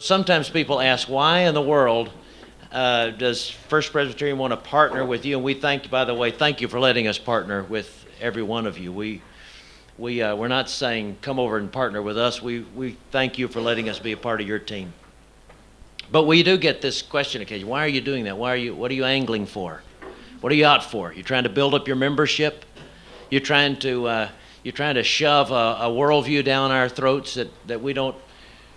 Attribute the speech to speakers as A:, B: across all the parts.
A: Sometimes people ask, why in the world does First Presbyterian want to partner with you? And we by the way, thank you for letting us partner with every one of you. We're not saying come over and partner with us. We thank you for letting us be a part of your team. But we do get this question occasionally: why are you doing that? What are you angling for? What are you out for? You're trying to build up your membership? You're trying to shove a worldview down our throats that we don't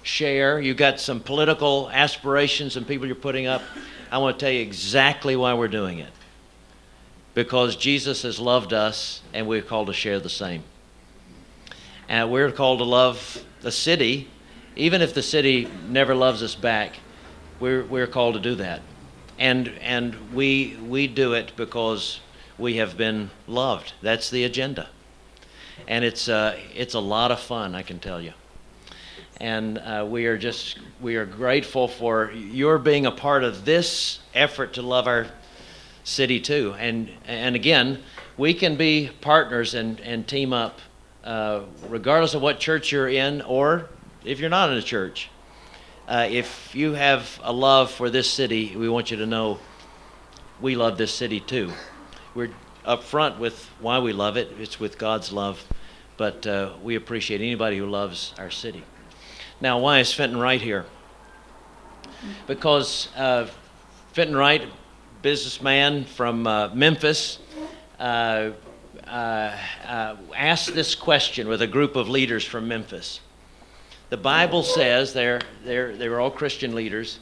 A: share? You got some political aspirations and people you're putting up. I want to tell you exactly why we're doing it. Because Jesus has loved us, and we're called to share the same. And we're called to love the city, even if the city never loves us back. We're called to do that, and we do it because we have been loved. That's the agenda, and it's a lot of fun, I can tell you. And we are grateful for your being a part of this effort to love our city too. And again, we can be partners and team up, regardless of what church you're in, or if you're not in a church. If you have a love for this city, we want you to know we love this city too. We're upfront with why we love it. It's with God's love, but we appreciate anybody who loves our city. Now, why is Fenton Wright here? Because Fenton Wright, businessman from Memphis, asked this question with a group of leaders from Memphis. The Bible says, they were all Christian leaders.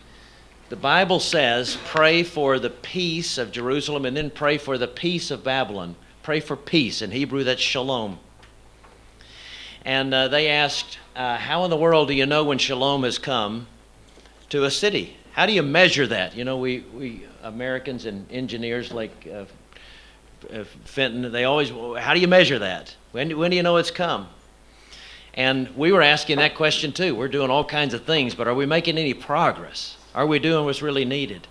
A: The Bible says, pray for the peace of Jerusalem and then pray for the peace of Babylon. Pray for peace. In Hebrew, that's shalom. And they asked, how in the world do you know when shalom has come to a city? How do you measure that? You know, we Americans and engineers like Fenton, they always, how do you measure that? When do you know it's come? And we were asking that question too. We're doing all kinds of things, but are we making any progress? Are we doing what's really needed?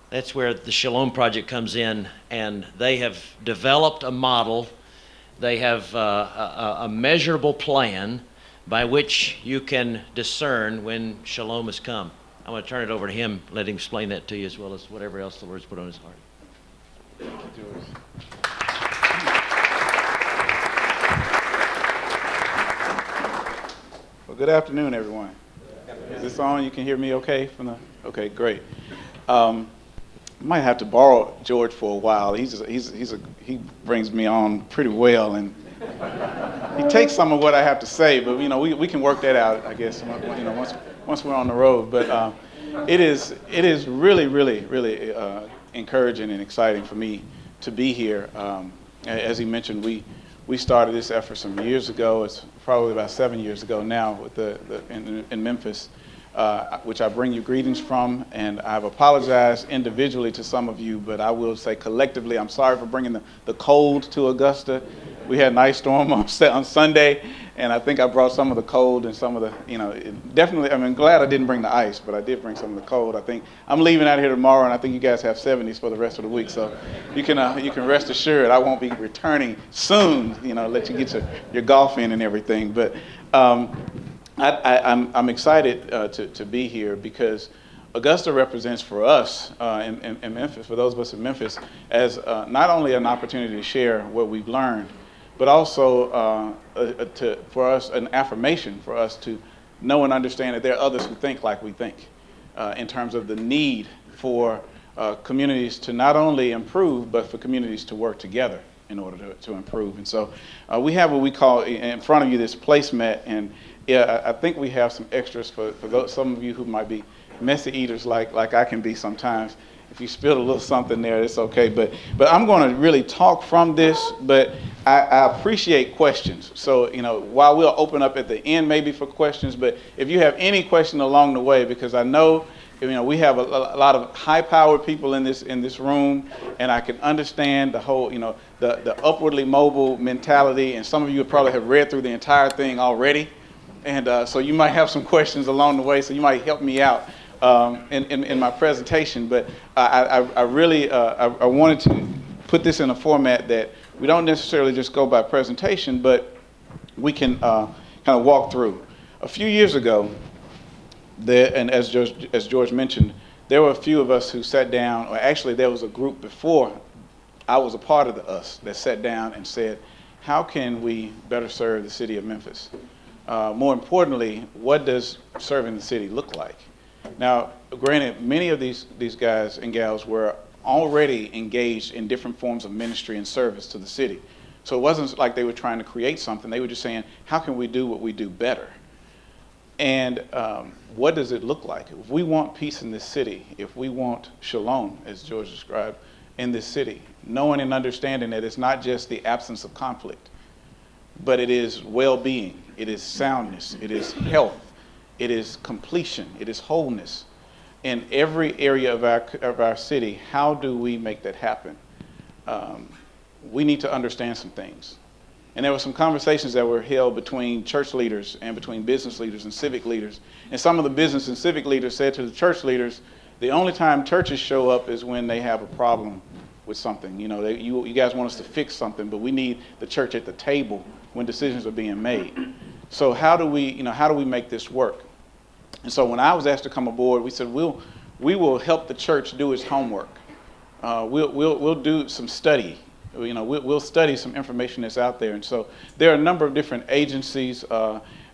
A: That's where the Shalom Project comes in, and they have developed a model. They have a measurable plan by which you can discern when shalom has come. I'm going to turn it over to him, let him explain that to you, as well as whatever else the Lord's put on his heart.
B: Thank you, George. Well, good afternoon, everyone. Is this on? You can hear me okay? Okay, great. Might have to borrow George for a while. He brings me on pretty well, and he takes some of what I have to say. But we can work that out, I guess. Once we're on the road. But it is really, really, really encouraging and exciting for me to be here. As he mentioned, we started this effort some years ago. It's probably about 7 years ago now with in Memphis. Which I bring you greetings from, and I've apologized individually to some of you, but I will say collectively, I'm sorry for bringing the cold to Augusta. We had an ice storm on Sunday, and I think I brought some of the cold and some of the, definitely, I'm glad I didn't bring the ice, but I did bring some of the cold. I think I'm leaving out here tomorrow, and I think you guys have 70s for the rest of the week, so you can rest assured I won't be returning soon, let you get your golf in and everything, but I'm excited to be here because Augusta represents for us in Memphis, for those of us in Memphis, as not only an opportunity to share what we've learned, but also for us an affirmation for us to know and understand that there are others who think like we think in terms of the need for communities to not only improve, but for communities to work together in order to improve. And so we have what we call in front of you this placemat, and I think we have some extras for some of you who might be messy eaters like I can be sometimes. If you spilled a little something there, it's okay. But I'm going to really talk from this, but I appreciate questions. So, while we'll open up at the end maybe for questions, but if you have any question along the way, because I know we have a lot of high-powered people in this room, and I can understand the whole, the upwardly mobile mentality, and some of you probably have read through the entire thing already. And so you might have some questions along the way, so you might help me out in my presentation. But I really wanted to put this in a format that we don't necessarily just go by presentation, but we can kind of walk through. A few years ago, And as George mentioned, there were a few of us who sat down, or actually there was a group before I was a part of the us that sat down and said, how can we better serve the city of Memphis? More importantly, what does serving the city look like? Now, granted, many of these guys and gals were already engaged in different forms of ministry and service to the city. So it wasn't like they were trying to create something. They were just saying, how can we do what we do better? And what does it look like? If we want peace in this city, if we want shalom, as George described, in this city, knowing and understanding that it's not just the absence of conflict, but it is well-being, it is soundness, it is health, it is completion, it is wholeness. In every area of our city, how do we make that happen? We need to understand some things. And there were some conversations that were held between church leaders and between business leaders and civic leaders. And some of the business and civic leaders said to the church leaders, the only time churches show up is when they have a problem with something. You know, you guys want us to fix something, but we need the church at the table when decisions are being made. So how do we make this work? And so when I was asked to come aboard, we said, we will help the church do its homework. We'll do some study. We'll study some information that's out there. And so there are a number of different agencies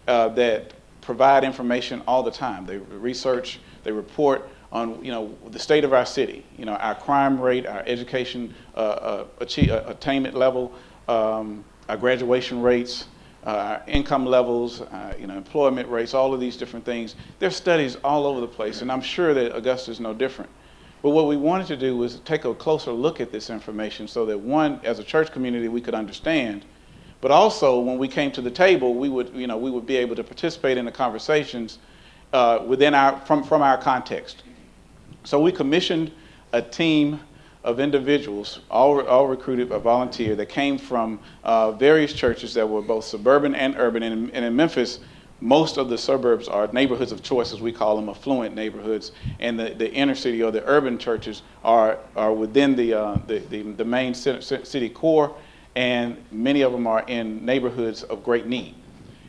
B: that provide information all the time. They research, they report on the state of our city, our crime rate, our education attainment level, our graduation rates, our income levels, employment rates, all of these different things. There's studies all over the place, and I'm sure that Augusta is no different. But what we wanted to do was take a closer look at this information so that, one, as a church community, we could understand, but also when we came to the table, we would be able to participate in the conversations from our context. So we commissioned a team of individuals, all recruited or volunteer, that came from various churches that were both suburban and urban. And in Memphis, most of the suburbs are neighborhoods of choice, as we call them, affluent neighborhoods, and the inner city or the urban churches are within the main city core, and many of them are in neighborhoods of great need.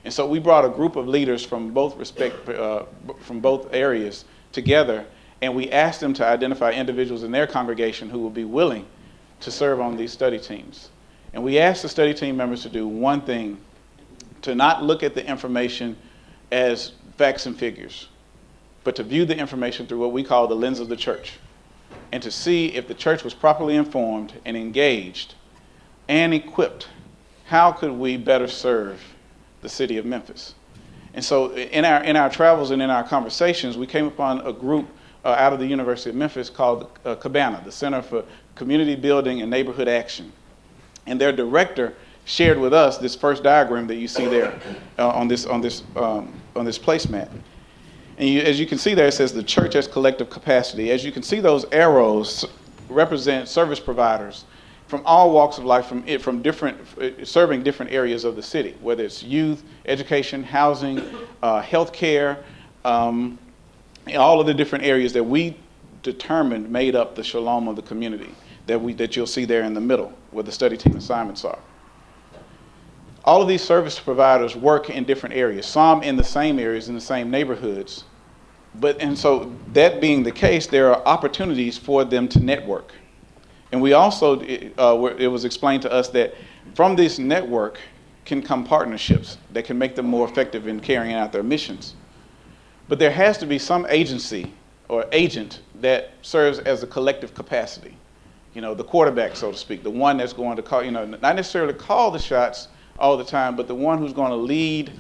B: And so we brought a group of leaders from both areas together, and we asked them to identify individuals in their congregation who will be willing to serve on these study teams. And we asked the study team members to do one thing: to not look at the information as facts and figures, but to view the information through what we call the lens of the church, and to see if the church was properly informed and engaged and equipped. How could we better serve the city of Memphis? And so in our travels and in our conversations, we came upon a group out of the University of Memphis called Cabana, the Center for Community Building and Neighborhood Action. And their director shared with us this first diagram that you see there on this placemat. And as you can see there, it says the church has collective capacity. As you can see, those arrows represent service providers from all walks of life, serving different areas of the city, whether it's youth, education, housing, healthcare, all of the different areas that we determined made up the shalom of the community that you'll see there in the middle, where the study team assignments are. All of these service providers work in different areas, some in the same areas, in the same neighborhoods. And so that being the case, there are opportunities for them to network. And we also, it was explained to us that from this network can come partnerships that can make them more effective in carrying out their missions. But there has to be some agency or agent that serves as a collective capacity. The quarterback, so to speak, the one that's going to call, not necessarily call the shots all the time, but the one who's going to lead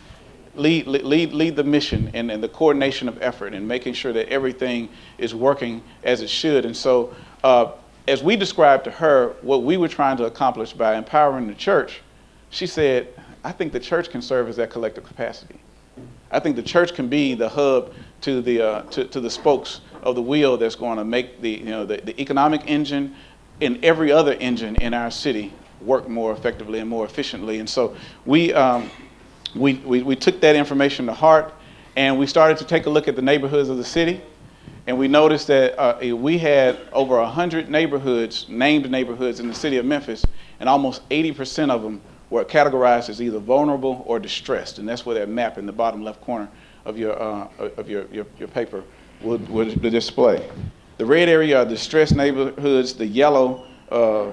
B: the mission and the coordination of effort and making sure that everything is working as it should. And so as we described to her what we were trying to accomplish by empowering the church, she said, I think the church can serve as that collective capacity. I think the church can be the hub to the spokes of the wheel that's going to make the economic engine and every other engine in our city work more effectively and more efficiently. And so we took that information to heart, and we started to take a look at the neighborhoods of the city, and we noticed that we had over 100 neighborhoods, named neighborhoods in the city of Memphis, and almost 80% of them were categorized as either vulnerable or distressed, and that's where that map in the bottom left corner your paper would display. The red area are distressed neighborhoods, the yellow,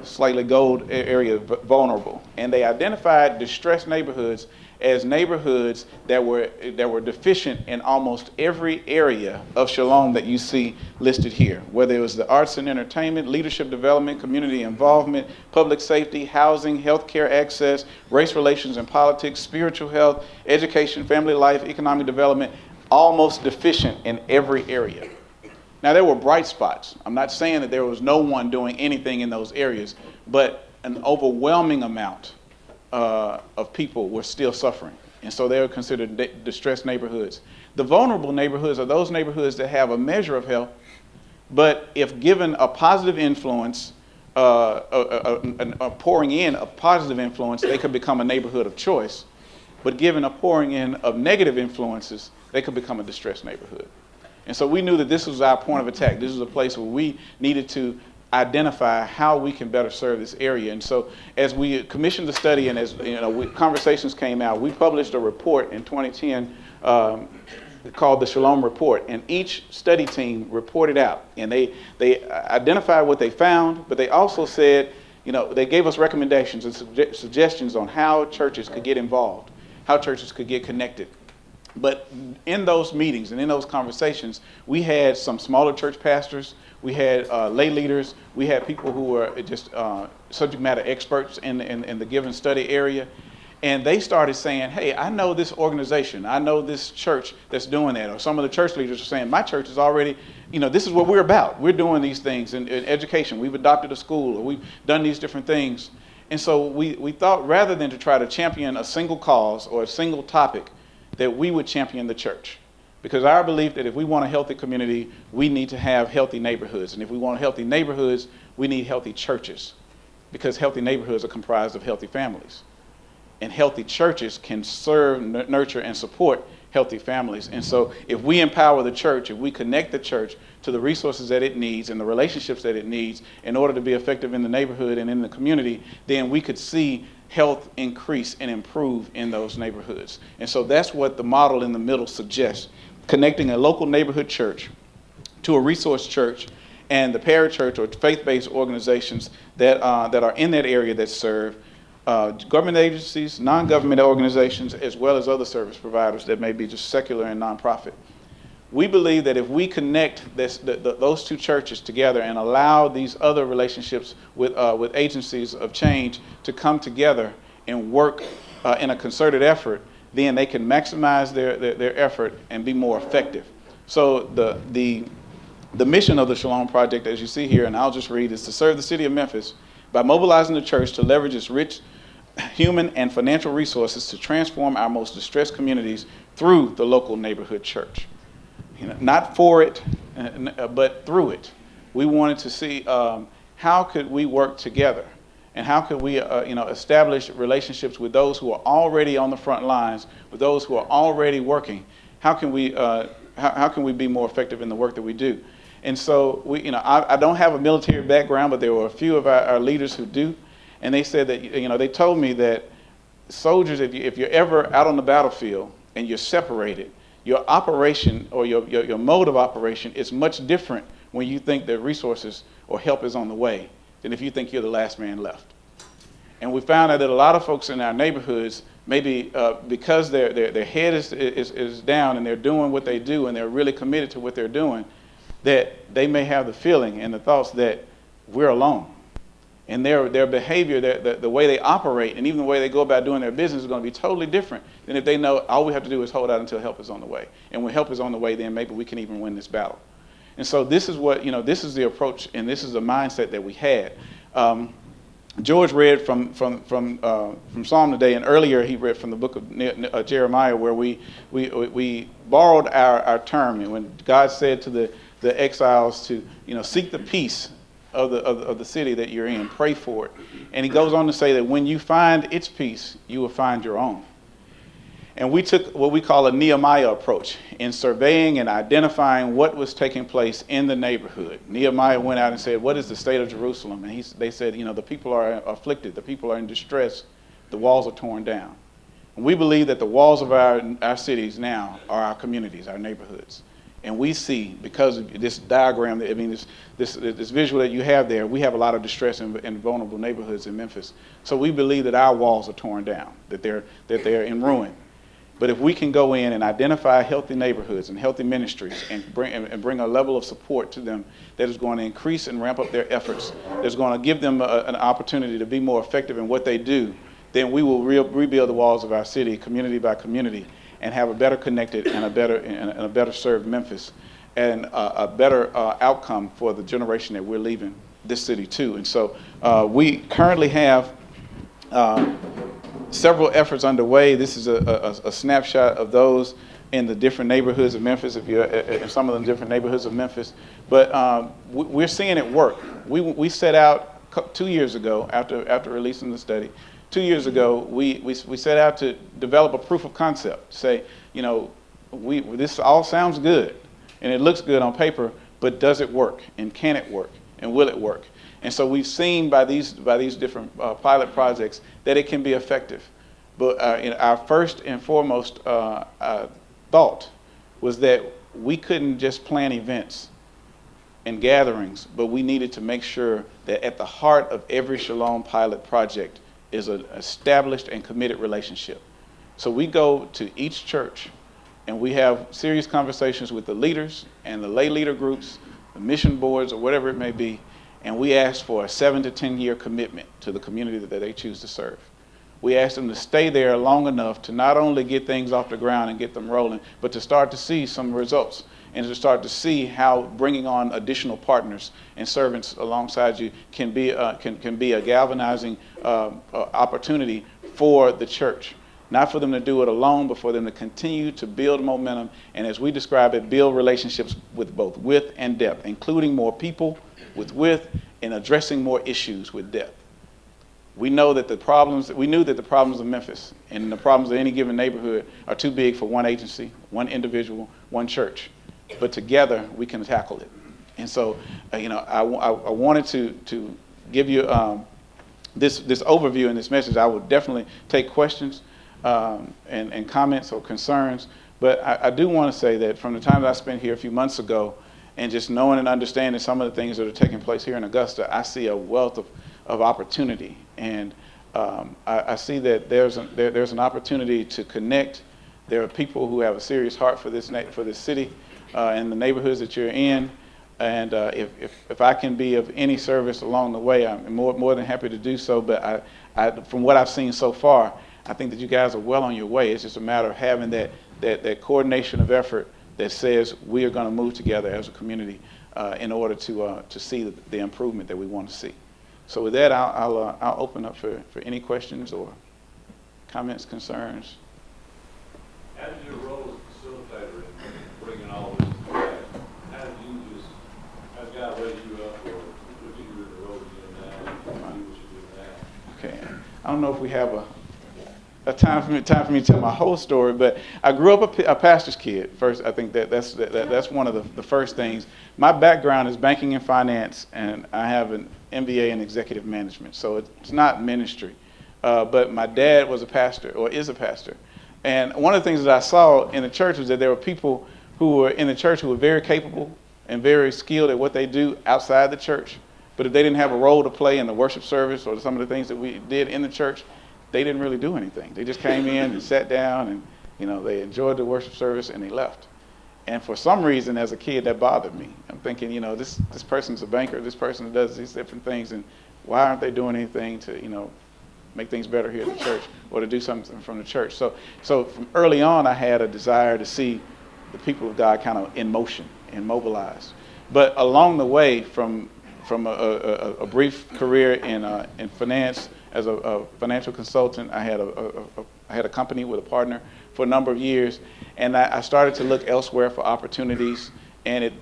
B: slightly gold area, vulnerable. And they identified distressed neighborhoods as neighborhoods that were deficient in almost every area of Shalom that you see listed here, whether it was the arts and entertainment, leadership development, community involvement, public safety, housing, healthcare access, race relations and politics, spiritual health, education, family life, economic development, almost deficient in every area. Now, there were bright spots. I'm not saying that there was no one doing anything in those areas, but an overwhelming amount of people were still suffering. And so they were considered distressed neighborhoods. The vulnerable neighborhoods are those neighborhoods that have a measure of health, but if given a positive influence, a pouring in of positive influence, they could become a neighborhood of choice. But given a pouring in of negative influences, they could become a distressed neighborhood. And so we knew that this was our point of attack. This was a place where we needed to identify how we can better serve this area. And so as we commissioned the study and as conversations came out, we published a report in 2010 called the Shalom Report. And each study team reported out. And they identified what they found, but they also said, they gave us recommendations and suggestions on how churches could get involved, how churches could get connected. But in those meetings and in those conversations, we had some smaller church pastors, we had lay leaders, we had people who were just subject matter experts in the given study area. And they started saying, hey, I know this organization, I know this church that's doing that. Or some of the church leaders are saying, my church is already, this is what we're about. We're doing these things in education. We've adopted a school, or we've done these different things. And so we thought rather than to try to champion a single cause or a single topic, that we would champion the church. Because our belief that if we want a healthy community, we need to have healthy neighborhoods. And if we want healthy neighborhoods, we need healthy churches. Because healthy neighborhoods are comprised of healthy families. And healthy churches can serve, nurture, and support healthy families. And so if we empower the church, if we connect the church to the resources that it needs and the relationships that it needs in order to be effective in the neighborhood and in the community, then we could see health increase and improve in those neighborhoods. And so that's what the model in the middle suggests, connecting a local neighborhood church to a resource church and the parachurch or faith-based organizations that are in that area that serve government agencies, non-government organizations, as well as other service providers that may be just secular and nonprofit. We believe that if we connect those two churches together and allow these other relationships with agencies of change to come together and work in a concerted effort, then they can maximize their effort and be more effective. So the mission of the Shalom Project, as you see here, and I'll just read, is to serve the city of Memphis by mobilizing the church to leverage its rich human and financial resources to transform our most distressed communities through the local neighborhood church. Not for it, but through it. We wanted to see how could we work together, and how could we, establish relationships with those who are already on the front lines, with those who are already working. How can we be more effective in the work that we do? And so I don't have a military background, but there were a few of our leaders who do, and they said that they told me that soldiers, if you're ever out on the battlefield and you're separated, your operation or your mode of operation is much different when you think that resources or help is on the way than if you think you're the last man left. And we found out that a lot of folks in our neighborhoods, maybe because their head is down and they're doing what they do and they're really committed to what they're doing, that they may have the feeling and the thoughts that we're alone. And their behavior, the way they operate, and even the way they go about doing their business is going to be totally different than if they know all we have to do is hold out until help is on the way. And when help is on the way, then maybe we can even win this battle. And so this is what, this is the approach, and this is the mindset that we had. George read from Psalm today, and earlier he read from the book of Jeremiah, where we borrowed our term, and when God said to the exiles to seek the peace of the city that you're in, pray for it. And he goes on to say that when you find its peace, you will find your own. And we took what we call a Nehemiah approach in surveying and identifying what was taking place in the neighborhood. Nehemiah went out and said, what is the state of Jerusalem? And they said, the people are afflicted, the people are in distress, the walls are torn down. We believe that the walls of our cities now are our communities, our neighborhoods. And we see, because of this diagram, this visual that you have there, we have a lot of distress in vulnerable neighborhoods in Memphis. So we believe that our walls are torn down, that they're in ruin. But if we can go in and identify healthy neighborhoods and healthy ministries and bring a level of support to them that is going to increase and ramp up their efforts, that's going to give them an opportunity to be more effective in what they do, then we will rebuild the walls of our city, community by community, and have a better connected and a better served Memphis, and a better outcome for the generation that we're leaving this city to. And so we currently have several efforts underway. This is a snapshot of those in the different neighborhoods of Memphis, if you're in some of the different neighborhoods of Memphis. But we're seeing it work. We set out 2 years ago, after releasing the study, 2 years ago, we set out to develop a proof of concept. Say, this all sounds good, and it looks good on paper, but does it work? And can it work? And will it work? And so we've seen by these different pilot projects that it can be effective. But our first and foremost thought was that we couldn't just plan events and gatherings, but we needed to make sure that at the heart of every Shalom pilot project is an established and committed relationship. So we go to each church and we have serious conversations with the leaders and the lay leader groups, the mission boards, or whatever it may be, and we ask for a 7 to 10 year commitment to the community that they choose to serve. We ask them to stay there long enough to not only get things off the ground and get them rolling, but to start to see some results and to start to see how bringing on additional partners and servants alongside you can be a galvanizing opportunity for the church. Not for them to do it alone, but for them to continue to build momentum, and as we describe it, build relationships with both width and depth, including more people with width and addressing more issues with depth. We knew that the problems of Memphis and the problems of any given neighborhood are too big for one agency, one individual, one church. But together we can tackle it. And so, I wanted to give you this overview and this message. I would definitely take questions and comments or concerns. But I do want to say that from the time that I spent here a few months ago, and just knowing and understanding some of the things that are taking place here in Augusta, I see a wealth of opportunity. And I see that there's an opportunity to connect. There are people who have a serious heart for this city and the neighborhoods that you're in. And if I can be of any service along the way, I'm more than happy to do so. But from what I've seen so far, I think that you guys are well on your way. It's just a matter of having that coordination of effort that says we are going to move together as a community in order to see the improvement that we want to see. So with that, I'll open up for any questions or comments, concerns.
C: How did your role as facilitator in bringing all this together? How did you has God raised you up, or put you in the role you're in now, and do what you do now?
B: Okay, I don't know if we have a time for me to tell my whole story, but I grew up a pastor's kid. First, I think that's one of the first things. My background is banking and finance, and I have an MBA in executive management, so it's not ministry. But my dad was a pastor, or is a pastor. And one of the things that I saw in the church was that there were people who were in the church who were very capable and very skilled at what they do outside the church. But if they didn't have a role to play in the worship service or some of the things that we did in the church, they didn't really do anything. They just came in and sat down and they enjoyed the worship service and they left. And for some reason, as a kid, that bothered me. I'm thinking, this person's a banker, this person does these different things, and why aren't they doing anything to, make things better here at the church or to do something from the church? So from early on, I had a desire to see the people of God kind of in motion and mobilized. But along the way, from a brief career in finance as a financial consultant, I had a company with a partner for a number of years, and I started to look elsewhere for opportunities, and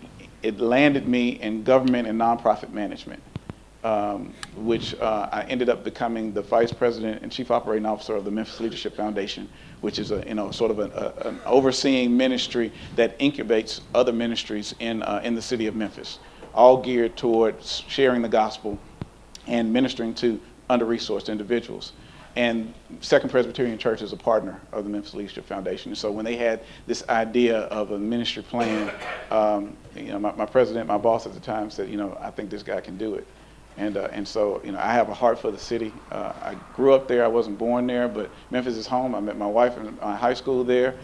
B: it landed me in government and nonprofit management, which I ended up becoming the vice president and chief operating officer of the Memphis Leadership Foundation, which is sort of an overseeing ministry that incubates other ministries in the city of Memphis, all geared towards sharing the gospel and ministering to under-resourced individuals. And Second Presbyterian Church is a partner of the Memphis Leadership Foundation. And so when they had this idea of a ministry plan, my president, my boss at the time said, I think this guy can do it. And so, I have a heart for the city. I grew up there. I wasn't born there, but Memphis is home. I met my wife in high school there.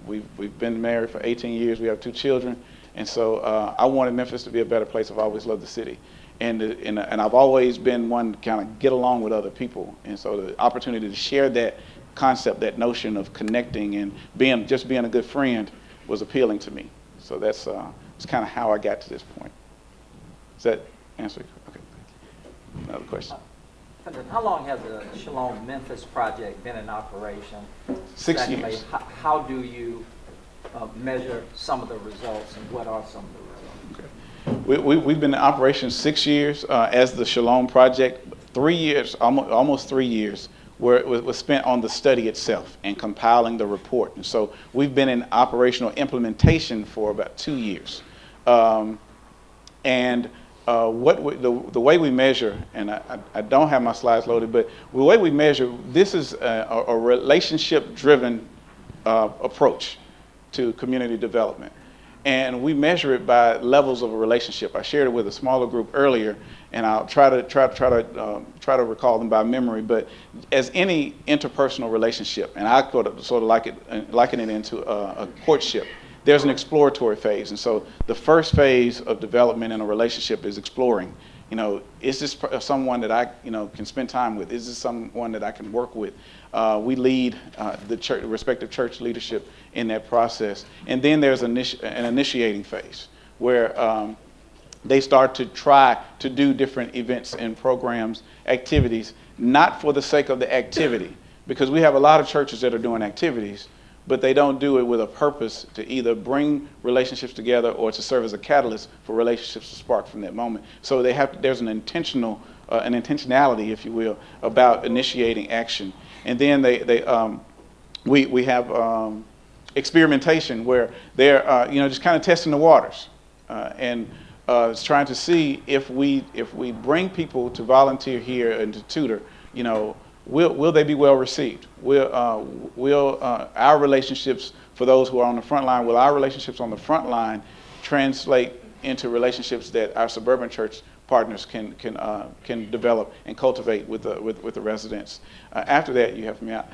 B: We've been married for 18 years. We have 2 children. And so I wanted Memphis to be a better place. I've always loved the city. And I've always been one to kind of get along with other people. And so the opportunity to share that concept, that notion of connecting and being a good friend was appealing to me. So that's kind of how I got to this point. Does that answer? Okay. Another question.
D: Fenton, how long has the Shalom Memphis project been in operation?
B: 6
D: Secondly,
B: years.
D: how do you measure some of the results, and what are some of the results?
B: We've been in operation 6 years as the Shalom Project. 3 years, almost 3 years, where it was spent on the study itself and compiling the report. And so we've been in operational implementation for about 2 years. The way we measure, and I don't have my slides loaded, but the way we measure, this is a relationship-driven approach to community development. And we measure it by levels of a relationship. I shared it with a smaller group earlier, and I'll try to recall them by memory. But as any interpersonal relationship, and I sort of liken it into a courtship, there's an exploratory phase. And so the first phase of development in a relationship is exploring. Is this someone that I can spend time with? Is this someone that I can work with? We lead the respective church leadership in that process. And then there's an initiating phase where they start to try to do different events and programs, activities, not for the sake of the activity, because we have a lot of churches that are doing activities, but they don't do it with a purpose to either bring relationships together or to serve as a catalyst for relationships to spark from that moment. So there's an intentionality, if you will, about initiating action. And then we have experimentation where they're just kind of testing the waters, and it's trying to see if we bring people to volunteer here and to tutor, will they be well received? Will our relationships, for those who are on the front line, will our relationships on the front line translate into relationships that our suburban church partners can develop and cultivate with the residents? After that, you have me out.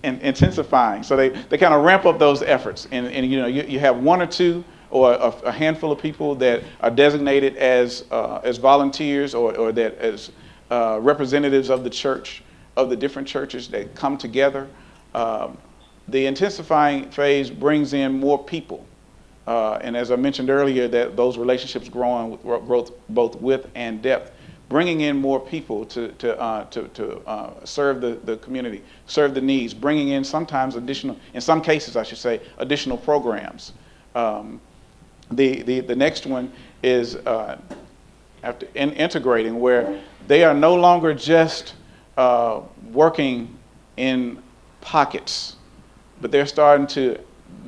B: And intensifying. So they kind of ramp up those efforts. And you have one or two or a handful of people that are designated as volunteers or that as representatives of the church, of the different churches that come together. The intensifying phase brings in more people. And as I mentioned earlier, that those relationships growing with both width and depth, bringing in more people to serve the community, serve the needs, bringing in sometimes additional, in some cases I should say, additional programs. The next one is after integrating, where they are no longer just working in pockets, but they're starting to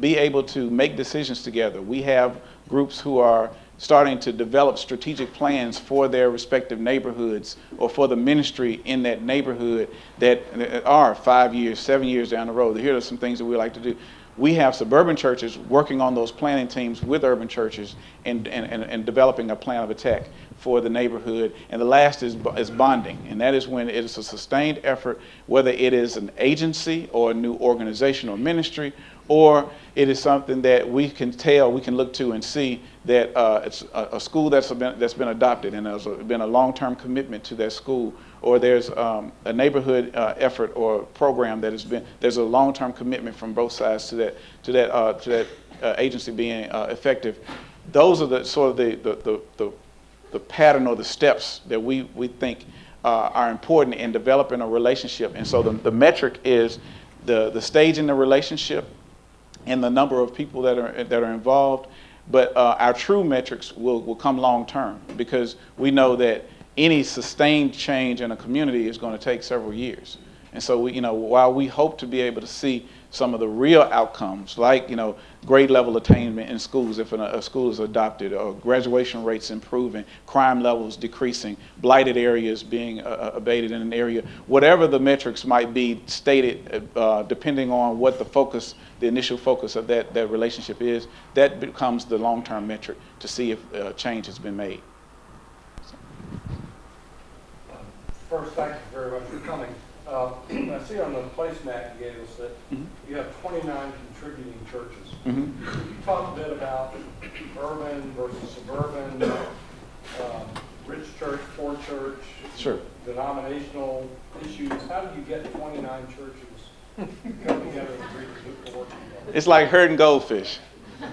B: be able to make decisions together. We have groups who are starting to develop strategic plans for their respective neighborhoods or for the ministry in that neighborhood that are 5 years, 7 years down the road. Here are some things that we like to do. We have suburban churches working on those planning teams with urban churches and developing a plan of attack for the neighborhood. And the last is bonding, and that is when it is a sustained effort, whether it is an agency or a new organization or ministry, or it is something that we can look to and see that it's a school that's been adopted and there's been a long-term commitment to that school, or there's a neighborhood effort or program there's a long-term commitment from both sides to that agency being effective. Those are the sort of the pattern or the steps that we think are important in developing a relationship. And so the metric is the stage in the relationship and the number of people that are involved. But our true metrics will come long term, because we know that any sustained change in a community is going to take several years. And so while we hope to be able to see some of the real outcomes, like grade level attainment in schools if a school is adopted, or graduation rates improving, crime levels decreasing, blighted areas being abated in an area, whatever the metrics might be stated, depending on what the initial focus of that relationship is, that becomes the long-term metric to see if change has been made.
E: First, thank you very much for coming. I see on the placemat you gave us that you have 29 contributing churches. Could you talk a bit about urban versus suburban, rich church, poor church,
B: Sure.
E: denominational issues? How did you get 29 churches come together and agree to work together?
B: It's like herding goldfish. We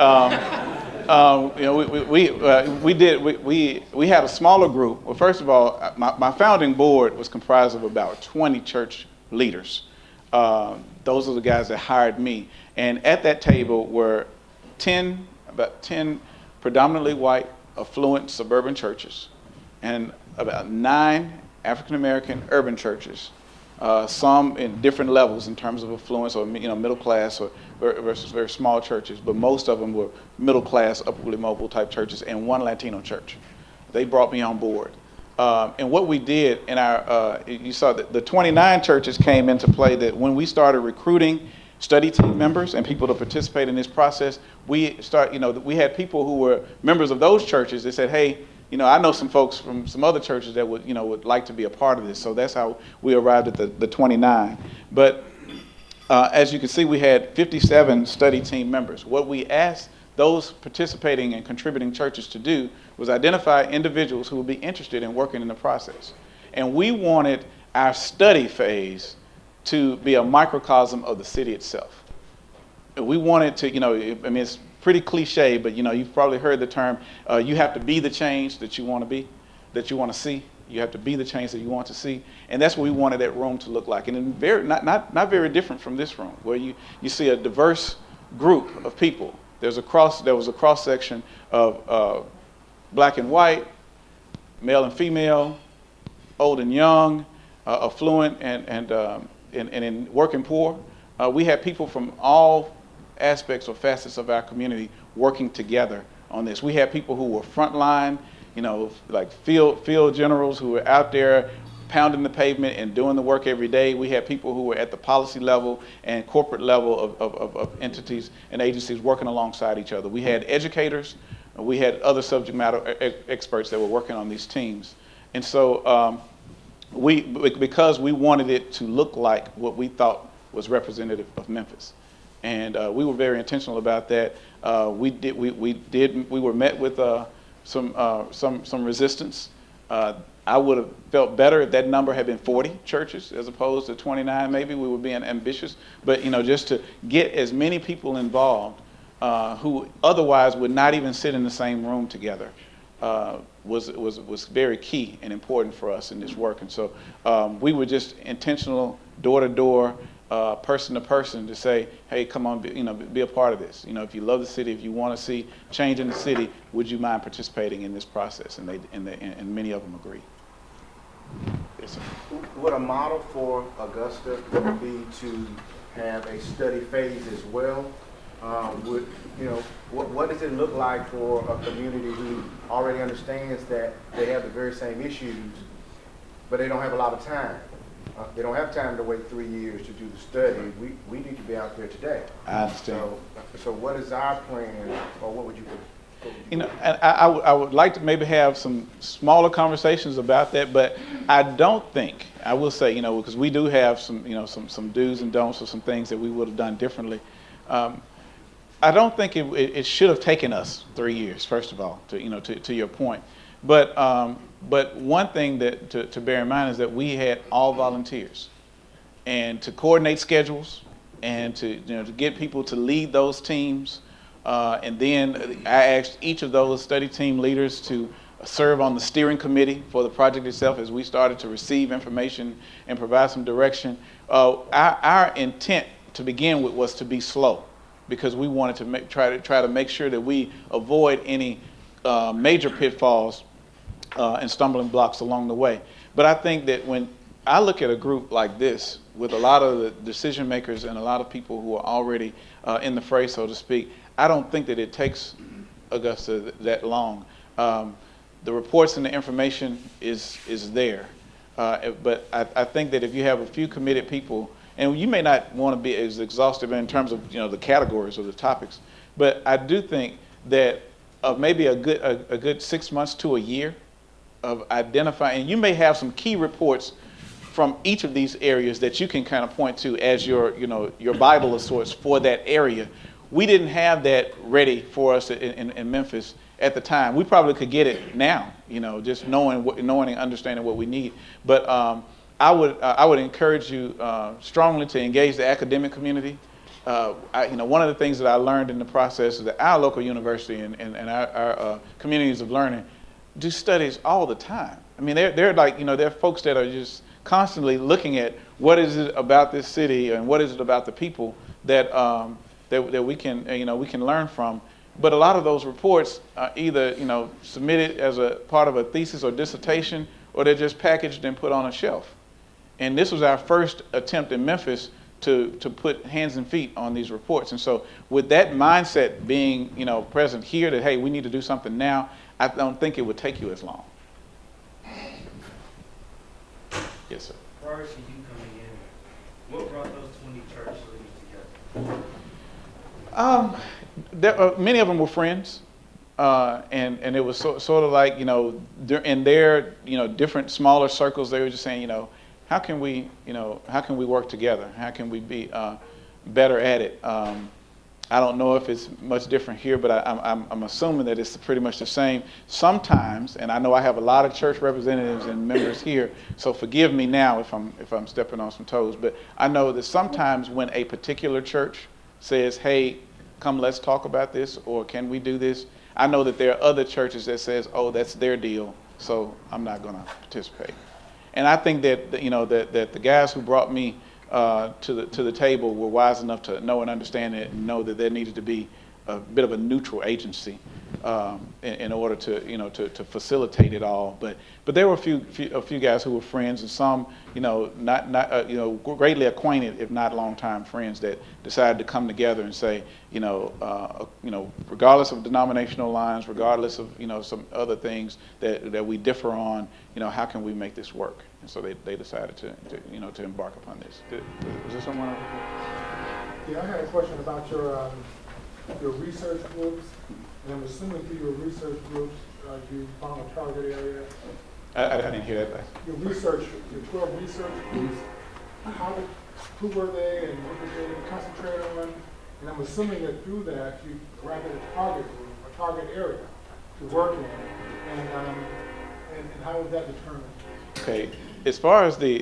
B: had a smaller group. Well, first of all, my founding board was comprised of about 20 church leaders. Those are the guys that hired me. And at that table were about 10 predominantly white, affluent suburban churches, and about 9 African-American urban churches. Some in different levels in terms of affluence, or middle class, or versus very small churches, but most of them were middle class, upwardly mobile type churches, and one Latino church. They brought me on board, and what we did in our, you saw that the 29 churches came into play. That when we started recruiting study team members and people to participate in this process, we had people who were members of those churches that said, hey, I know some folks from some other churches that would like to be a part of this. So that's how we arrived at the 29. But as you can see, we had 57 study team members. What we asked those participating and contributing churches to do was identify individuals who would be interested in working in the process. And we wanted our study phase to be a microcosm of the city itself. We wanted to, it's pretty cliche, but you've probably heard the term, you have to be the change that you want to be, that you want to see. You have to be the change that you want to see. And that's what we wanted that room to look like. And not very different from this room, where you see a diverse group of people. There was a cross section of black and white, male and female, old and young, affluent and in working poor. We had people from all aspects or facets of our community working together on this. We had people who were frontline, like field generals who were out there pounding the pavement and doing the work every day. We had people who were at the policy level and corporate level of entities and agencies working alongside each other. We had educators, we had other subject matter experts that were working on these teams. And so because we wanted it to look like what we thought was representative of Memphis. And we were very intentional about that. We were met with some resistance. I would have felt better if that number had been 40 churches as opposed to 29. Maybe we were being ambitious, but just to get as many people involved who otherwise would not even sit in the same room together was very key and important for us in this work. And so we were just intentional, door to door, person to person, to say, hey, come on, be a part of this. If you love the city, if you want to see change in the city, would you mind participating in this process? And many of them agree. Yes, sir.
F: Would a model for Augusta be to have a study phase as well? What does it look like for a community who already understands that they have the very same issues, but they don't have a lot of time? They don't have time to wait 3 years to do the study. We need to be out there today.
B: I understand.
F: So what is our plan, or what would you?
B: And I would like to maybe have some smaller conversations about that, but I don't think, I will say, because we do have some do's and don'ts, or some things that we would have done differently. I don't think it should have taken us 3 years, first of all, to your point. But one thing that to bear in mind is that we had all volunteers, and to coordinate schedules and to get people to lead those teams. And then I asked each of those study team leaders to serve on the steering committee for the project itself as we started to receive information and provide some direction. Our intent to begin with was to be slow, because we wanted to try to make sure that we avoid any major pitfalls and stumbling blocks along the way. But I think that when I look at a group like this with a lot of the decision makers and a lot of people who are already in the fray, so to speak. I don't think that it takes Augusta that long. The reports and the information is there. But I think that if you have a few committed people, and you may not want to be as exhaustive in terms of the categories or the topics, but I do think that maybe a good 6 months to a year of identifying, and you may have some key reports from each of these areas that you can kind of point to as your Bible of sorts for that area. We didn't have that ready for us in Memphis at the time. We probably could get it now, just knowing and understanding what we need. But I would encourage you strongly to engage the academic community. One of the things that I learned in the process is that our local university and our communities of learning do studies all the time. I mean, they're like, they're folks that are just constantly looking at what is it about this city and what is it about the people that that we can we can learn from. But a lot of those reports are either submitted as a part of a thesis or dissertation, or they're just packaged and put on a shelf. And this was our first attempt in Memphis to put hands and feet on these reports. And so with that mindset being present here, that hey, we need to do something now, I don't think it would take you as long. Yes, sir.
G: Prior to you coming in, what brought those 20 church leaders together?
B: Many of them were friends, and it was sort of like in their different smaller circles, they were just saying how can we work together? How can we be better at it? I don't know if it's much different here, but I'm assuming that it's pretty much the same. Sometimes, and I know I have a lot of church representatives and members here, so forgive me now if I'm stepping on some toes, but I know that sometimes when a particular church says, hey, come let's talk about this, or can we do this, I know that there are other churches that says, oh, that's their deal, so I'm not going to participate. And I think that that the guys who brought me to the table were wise enough to know and understand it, and know that there needed to be a bit of a neutral agency in order to facilitate it all. But there were a few guys who were friends, and some not greatly acquainted, if not longtime friends, that decided to come together and say regardless of denominational lines, regardless of some other things that we differ on, how can we make this work? And so they decided to embark upon this. Was there someone else?
H: Yeah, I had a question about your research groups, and I'm assuming through your research groups you found a target area.
B: I didn't hear that.
H: Your 12 research groups, who were they and what did they concentrate on? And I'm assuming that through that you granted a target group, a target area to work in, and how was that determined?
B: Okay, as far as the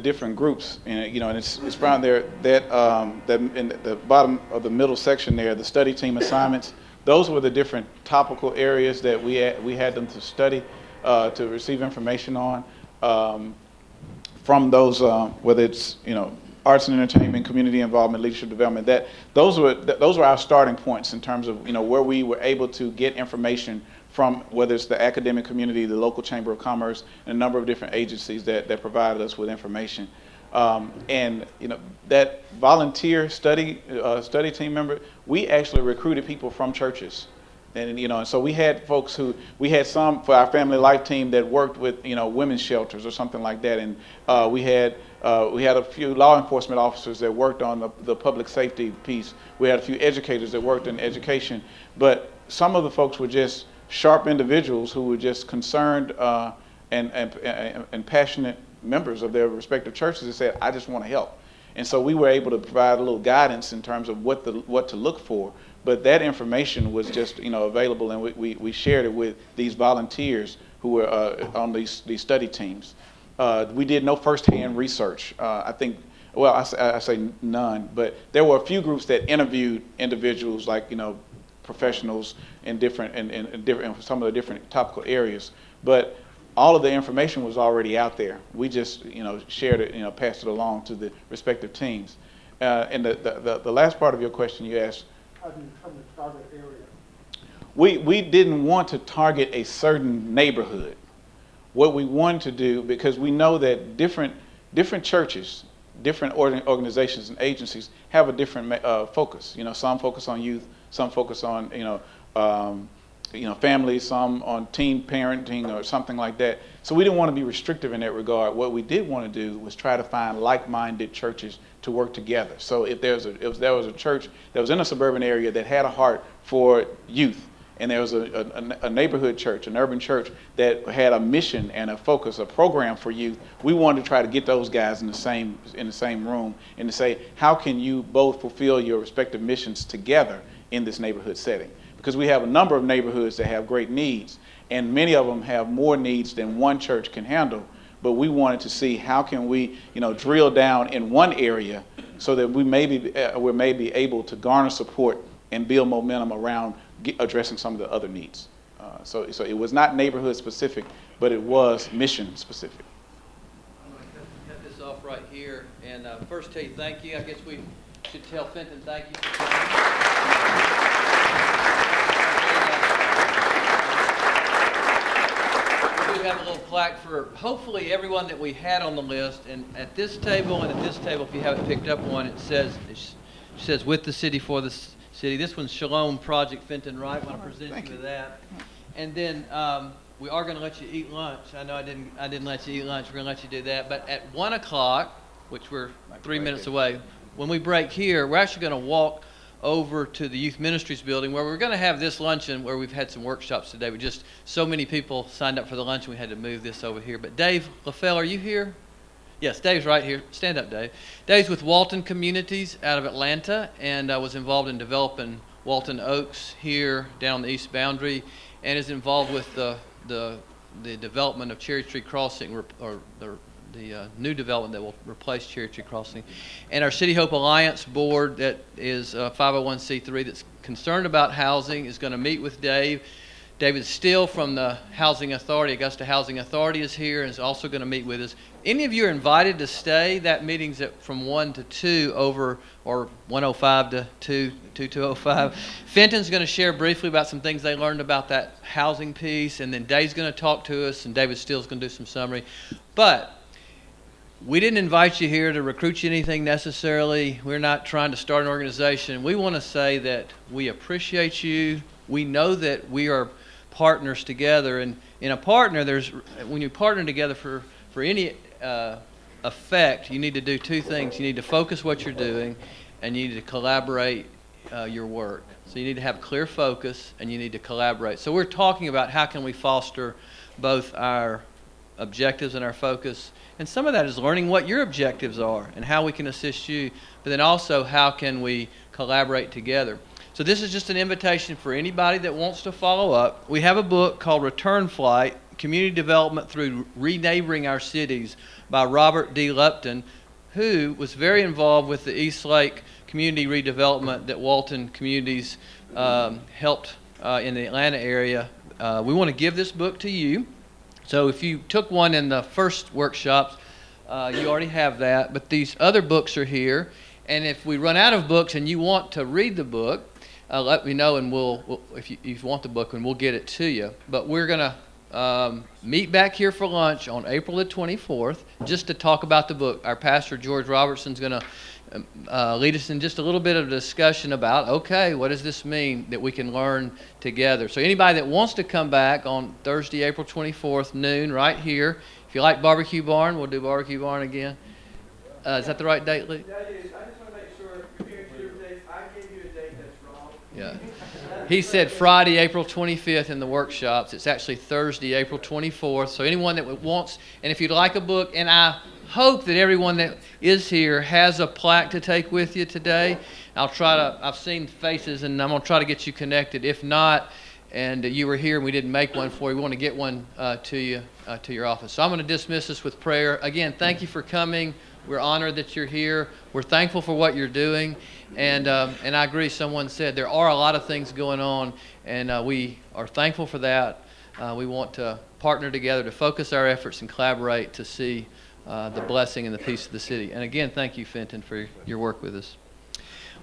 B: different groups, and it's found there that in the bottom of the middle section there, the study team assignments. Those were the different topical areas that we had them to study, to receive information on. From those, whether it's arts and entertainment, community involvement, leadership development, those were our starting points in terms of where we were able to get information from, whether it's the academic community, the local chamber of commerce, and a number of different agencies that provided us with information. And that volunteer study team member, we actually recruited people from churches. And so we had folks we had some for our family life team that worked with women's shelters or something like that, and we had a few law enforcement officers that worked on the public safety piece. We had a few educators that worked in education, but some of the folks were just sharp individuals who were just concerned and passionate members of their respective churches that said, I just want to help. And so we were able to provide a little guidance in terms of what to look for. But that information was just available, and we shared it with these volunteers who were on these study teams. We did no firsthand research. I think, well, I say none, but there were a few groups that interviewed individuals like professionals in some of the different topical areas. But all of the information was already out there. We just shared it, passed it along to the respective teams. And the last part of your question you asked,
H: How do you determine the target area?
B: we didn't want to target a certain neighborhood. what we wanted to do, because we know that different churches, different organizations and agencies have a different focus. You know, some focus on youth, some focus on families, some on teen parenting or something like that. So we didn't want to be restrictive in that regard. What we did want to do was try to find like-minded churches to work together. So if there was a church that was in a suburban area that had a heart for youth, and there was a neighborhood church, an urban church that had a mission and a focus, a program for youth, we wanted to try to get those guys in the same room and to say, how can you both fulfill your respective missions together in this neighborhood setting? Because we have a number of neighborhoods that have great needs, and many of them have more needs than one church can handle. But we wanted to see how can we, drill down in one area so that we may be able to garner support and build momentum around addressing some of the other needs. So it was not neighborhood specific, but it was mission specific.
I: I'm going to cut this off right here, and first tell you thank you. I guess we should tell Fenton thank you for coming. We do have a little plaque for hopefully everyone that we had on the list, and at this table and at this table, if you haven't picked up one, it says with the city, for the city. This one's Shalom Project Fenton Wright. I want to present you with that. And then we are going to let you eat lunch. I know I didn't let you eat lunch. We're going to let you do that. But at 1 o'clock, which we're 3 minutes away, when we break here, we're actually going to walk over to the Youth Ministries building where we're going to have this luncheon, where we've had some workshops today. We just, so many people signed up for the luncheon, we had to move this over here. But Dave LaFell, are you here? Yes, Dave's right here. Stand up, Dave. Dave's with Walton Communities out of Atlanta, and was involved in developing Walton Oaks here down the east boundary, and is involved with the development of Cherry Tree Crossing, or the new development that will replace Cherry Tree Crossing. And our City Hope Alliance board, that is a 501c3 that's concerned about housing, is going to meet with Dave. David Steele from the Housing Authority, Augusta Housing Authority, is here and is also going to meet with us. Any of you are invited to stay. That meeting's from 1 to 2 over, or 105 to 205. Fenton's going to share briefly about some things they learned about that housing piece, and then Dave's going to talk to us, and David Steele's going to do some summary. But we didn't invite you here to recruit you anything necessarily. We're not trying to start an organization. We want to say that we appreciate you. We know that we are partners together, and in a partner, when you partner together for any effect, you need to do two things. You need to focus what you're doing, and you need to collaborate your work. So you need to have clear focus, and you need to collaborate. So we're talking about how can we foster both our objectives and our focus, and some of that is learning what your objectives are and how we can assist you, but then also how can we collaborate together. So this is just an invitation for anybody that wants to follow up. We have a book called Return Flight, Community Development Through Reneighboring Our Cities by Robert D. Lupton, who was very involved with the East Lake community redevelopment that Walton Communities helped in the Atlanta area. We want to give this book to you. So if you took one in the first workshops, you already have that, but these other books are here. And if we run out of books and you want to read the book, let me know, and we'll if you want the book, and we'll get it to you. But we're going to meet back here for lunch on April the 24th just to talk about the book. Our pastor, George Robertson's going to lead us in just a little bit of discussion about, okay, what does this mean that we can learn together? So anybody that wants to come back on Thursday, April 24th, noon, right here. If you like Barbecue Barn, we'll do Barbecue Barn again. Is that the right date, Lee?
G: That is, I just want to make sure, compared to your dates, I gave you a date that's wrong.
I: Yeah. He said Friday, April 25th in the workshops. It's actually Thursday, April 24th. So anyone that wants, and if you'd like a book, and I hope that everyone that is here has a plaque to take with you today. I've seen faces, and I'm going to try to get you connected. If not, and you were here and we didn't make one for you, we want to get one to you, to your office. So I'm going to dismiss us with prayer. Again, thank you for coming. We're honored that you're here. We're thankful for what you're doing. And I agree, someone said there are a lot of things going on, and we are thankful for that. We want to partner together to focus our efforts and collaborate to see the blessing and the peace of the city. And again, thank you, Fenton, for your work with us.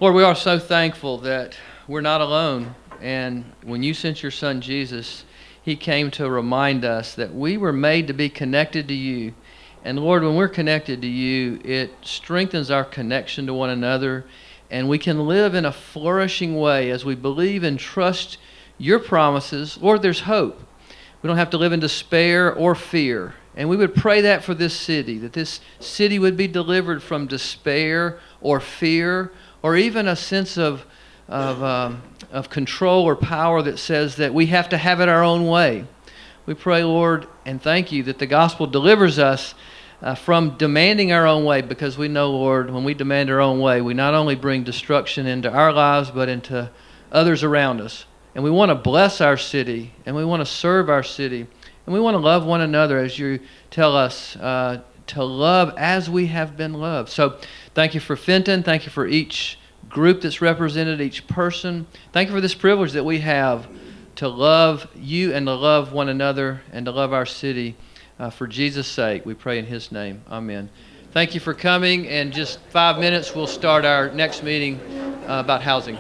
I: Lord, we are so thankful that we're not alone. And when you sent your son Jesus, he came to remind us that we were made to be connected to you. And Lord, when we're connected to you, it strengthens our connection to one another, and we can live in a flourishing way as we believe and trust your promises. Lord, there's hope. We don't have to live in despair or fear. And we would pray that for this city, that this city would be delivered from despair or fear, or even a sense of control or power that says that we have to have it our own way. We pray, Lord, and thank you that the gospel delivers us from demanding our own way, because we know, Lord, when we demand our own way, we not only bring destruction into our lives, but into others around us. And we want to bless our city, and we want to serve our city, and we want to love one another as you tell us to love as we have been loved. So thank you for Fenton. Thank you for each group that's represented, each person. Thank you for this privilege that we have to love you and to love one another and to love our city for Jesus' sake. We pray in his name. Amen. Thank you for coming. In just 5 minutes, we'll start our next meeting about housing.